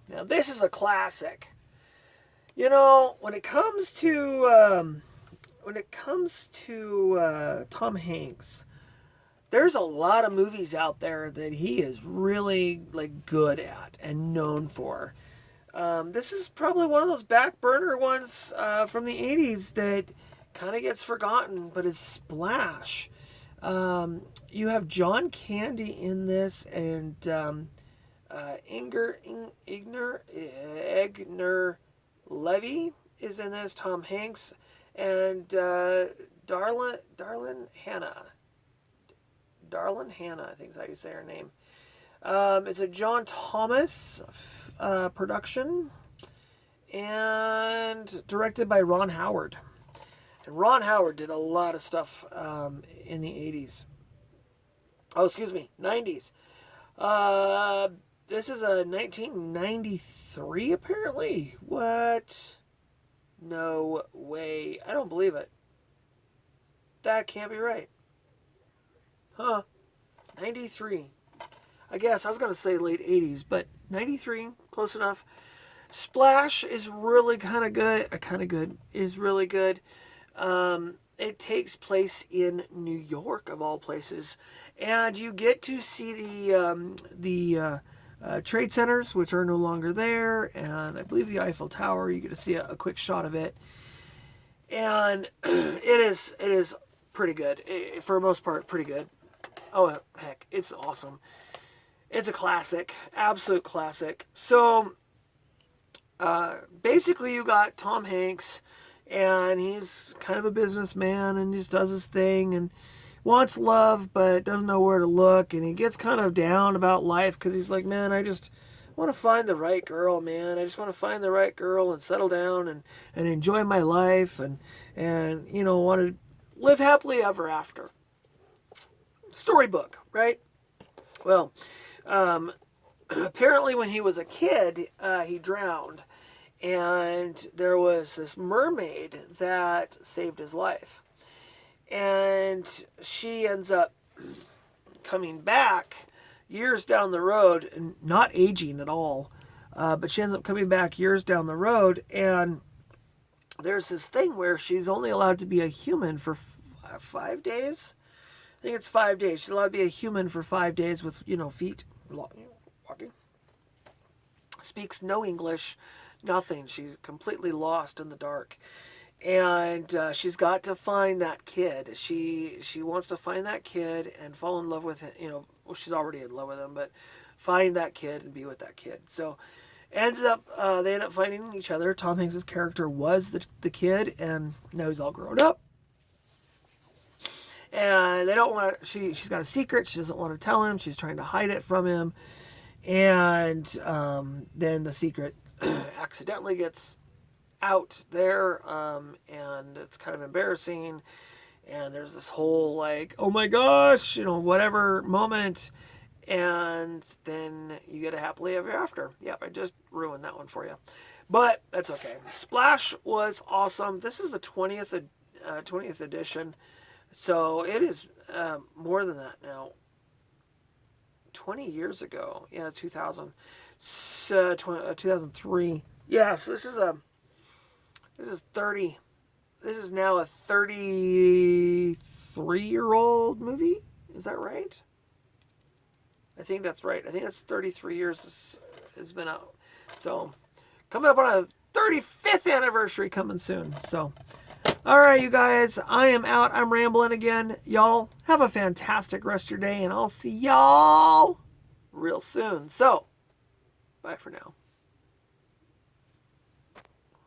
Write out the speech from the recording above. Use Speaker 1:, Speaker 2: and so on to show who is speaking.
Speaker 1: Now this is a classic. You know, when it comes to Tom Hanks, there's a lot of movies out there that he is really like good at and known for. This is probably one of those back burner ones from the '80s that kind of gets forgotten, but is Splash. You have John Candy in this, and Egner Levy is in this. Tom Hanks and Darlin Hannah. Darlin Hannah, I think is how you say her name. It's a John Thomas production and directed by Ron Howard. And Ron Howard did a lot of stuff in the 80s. Oh, excuse me, 90s. This is a 1993, apparently. What? No way. I don't believe it. That can't be right. Huh. 93. I guess I was going to say late 80s, but 93, close enough. Splash is really kind of good. Is really good. It takes place in New York, of all places. And you get to see the trade centers, which are no longer there. And I believe the Eiffel Tower, you get to see a quick shot of it. And it is pretty good. For the most part, pretty good. Oh, heck, it's awesome. It's a classic, absolute classic. So, basically you got Tom Hanks, and he's kind of a businessman, and just does his thing, and wants love, but doesn't know where to look, and he gets kind of down about life, because he's like, man, I just want to find the right girl, man. I just want to find the right girl, and settle down, and enjoy my life, and you know, want to live happily ever after. Storybook, right? Well, apparently when he was a kid, he drowned. And there was this mermaid that saved his life. And she ends up coming back years down the road, and not aging at all. But she ends up coming back years down the road. And there's this thing where she's only allowed to be a human for 5 days. I think it's 5 days. She's allowed to be a human for 5 days with, you know, feet walking. Speaks no English, nothing. She's completely lost in the dark. And she's got to find that kid. She wants to find that kid and fall in love with him. You know, well, she's already in love with him, but find that kid and be with that kid. So they end up finding each other. Tom Hanks' character was the kid, and now he's all grown up. And they don't want to, she's got a secret. She doesn't want to tell him. She's trying to hide it from him. And then the secret accidentally gets out there, and it's kind of embarrassing. And there's this whole like, oh my gosh, you know, whatever moment. And then you get a happily ever after. Yep, I just ruined that one for you. But that's okay. Splash was awesome. This is the 20th edition. So it is more than that now. 20 years ago. Yeah, 2000. 2003. Yeah, so this is 30. This is now a 33-year-old movie. Is that right? I think that's right. I think that's 33 years has been out. So coming up on a 35th anniversary coming soon. So all right, you guys, I am out. I'm rambling again. Y'all have a fantastic rest of your day, and I'll see y'all real soon. So, bye for now.